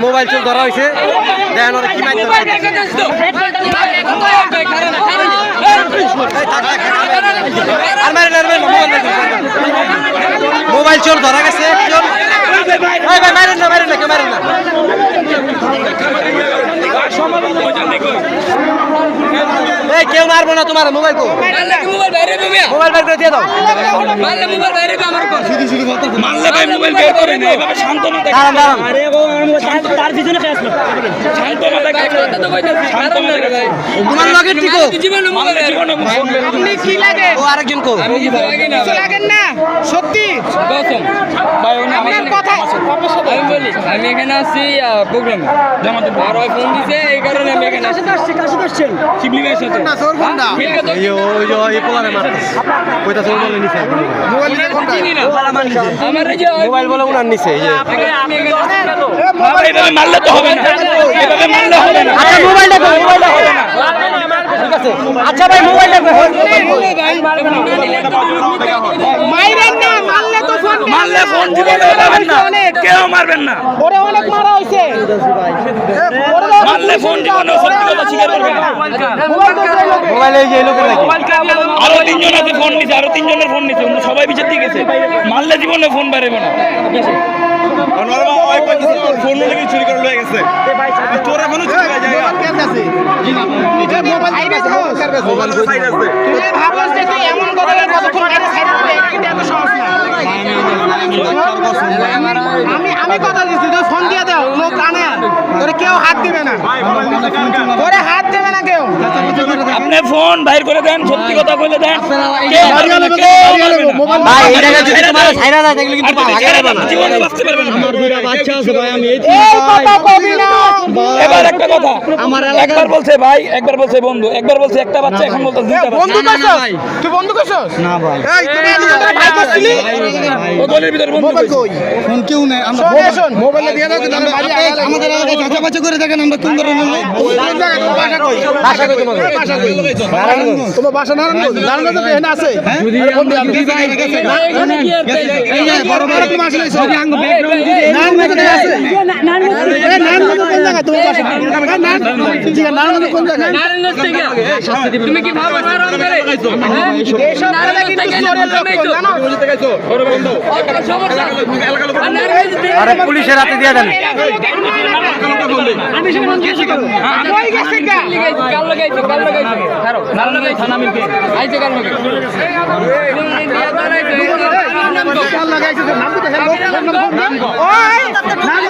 mobile চোর ধরা হয়েছে দেখেন ওরা কি মাইতে মোবাইল চোর ধরা গেছে একজন মারেন না কেউ মারেন না এই কেউ মারবো না তোমার মোবাইল কো মোবাইল বের করে দিয়ে দাও মারলে মোবাইল বের করে আমার কর শুধু মারলে ভাই মোবাইল বের করে নে এভাবে শান্ত না থাক দাঁড়ান আরে ও তার পিছনে কে আসলো শান্ত না থাক কথা তো কইতাছি শান্ত না থাক তোমার লাগে ঠিক জীবন মোবাইল আপনি কি লাগে ও আরেকজন কো আমি কিছু লাগেন না সত্যি কসম ভাই আমার কথা আমি বলি আমি এখানে আছি প্রোগ্রামে জামাতে আর ওই ফোন দিছে এই কারণে আমি এখানে আসছি কাছে আসছেন শিবলি ভাইয়ের সাথে না তোর ফোনটা এই ওই পোলারে মারতে কইতা তোর বলে নিছে মোবাইল চিনি না আমার এই যে মোবাইল বলে উনার নিছে এই যে আমি এখানে মারলে তো হবে না এভাবে মারলে হবে না আচ্ছা মোবাইলটা হবে না ঠিক আছে আচ্ছা ভাই মোবাইলটা মাইরেন না মারলে তো ফোন মারলে ফোন জীবনে পাবেন না কেউ মারবেন না ওরে অনেক মারা হইছে মারলে ফোন জীবনে সত্যি কথা স্বীকার করবেন না মোবাইলে এই লোকের লাগে আরো তিনজন আছে ফোন নিছে আরো তিনজনের ফোন নিছে সবাই বিচার দিয়ে গেছে মারলে জীবনে ফোন পারবে না নরমাল ওই কইছে তোর ফোন লাগি চুরি করে লয়ে গেছে তোর এখনো চুরি হয়ে যায় কেন আছে এটা মোবাইল সাইড আছে মোবাইল সাইড আছে তুই ভাবছ যে তুই এমন কথা কতক্ষণ গাড়ি সাইড হবে এটা এত সহজ না আমি কথা দিছি তুই ফোন দিয়ে দাও লোক আনে তোরে কেউ হাত দিবে না তোরে হাত দেবে না কেউ আপনি ফোন বাইর করে দেন সত্যি কথা কইলে দেন কেউ মারবে না ভাই এটা যদি তোমার ছাইরা না দেখলে কিন্তু ভাগে যাবে না জীবনে বাঁচতে পারবে না আমার দুইটা বাচ্চা আছে ভাই আমি এই কথা কবি না এবার একটা কথা আমার একবার বলছে ভাই একবার বলছে বন্ধু একবার বলছে একটা বাচ্চা এখন বলতে দুইটা বন্ধু কইছস তুই বন্ধু কইছস না ভাই এই তুমি ভাই কইছিলি বদলের ভিতর বন্ধু কই ফোন কেউ নাই আমরা মোবাইলে দিয়ে দাও কিন্তু আমাদের এলাকায় চাচা বাচ্চা করে দেখেন আমরা কোন ধরনের কোন জায়গায় তোমার বাসা কই তোমার বাসা কই নারায়ণগঞ্জ তোমার বাসা নারায়ণগঞ্জ নারায়ণগঞ্জ এখানে আছে যদি বন্ধু আমি দিই এখানে কি এই যে বড় বড় তুমি আসলে সবই আঙ্গ ব্যাকগ্রাউন্ড দিতে নারায়ণগঞ্জ আছে নারায়ণগঞ্জ কোন জায়গা তোমার বাসা নারায়ণগঞ্জ কোন জায়গা নারায়ণগঞ্জ থেকে তুমি কি ভাবো নারায়ণগঞ্জ করে এইসব নারায়ণগঞ্জ কিন্তু চোরের লক্ষণ জানো বলতে গেছো বড় বন্ধু সমস্যা আরে পুলিশের হাতে দিয়ে দেন আমি সব কিছু করব কই গেছে কাল লাগাইছো ছাড়ো কাল লাগাই থানা মিলকে আইছে কাল লাগাই কাল লাগাইছো নাম তো দেখেন ওই নাম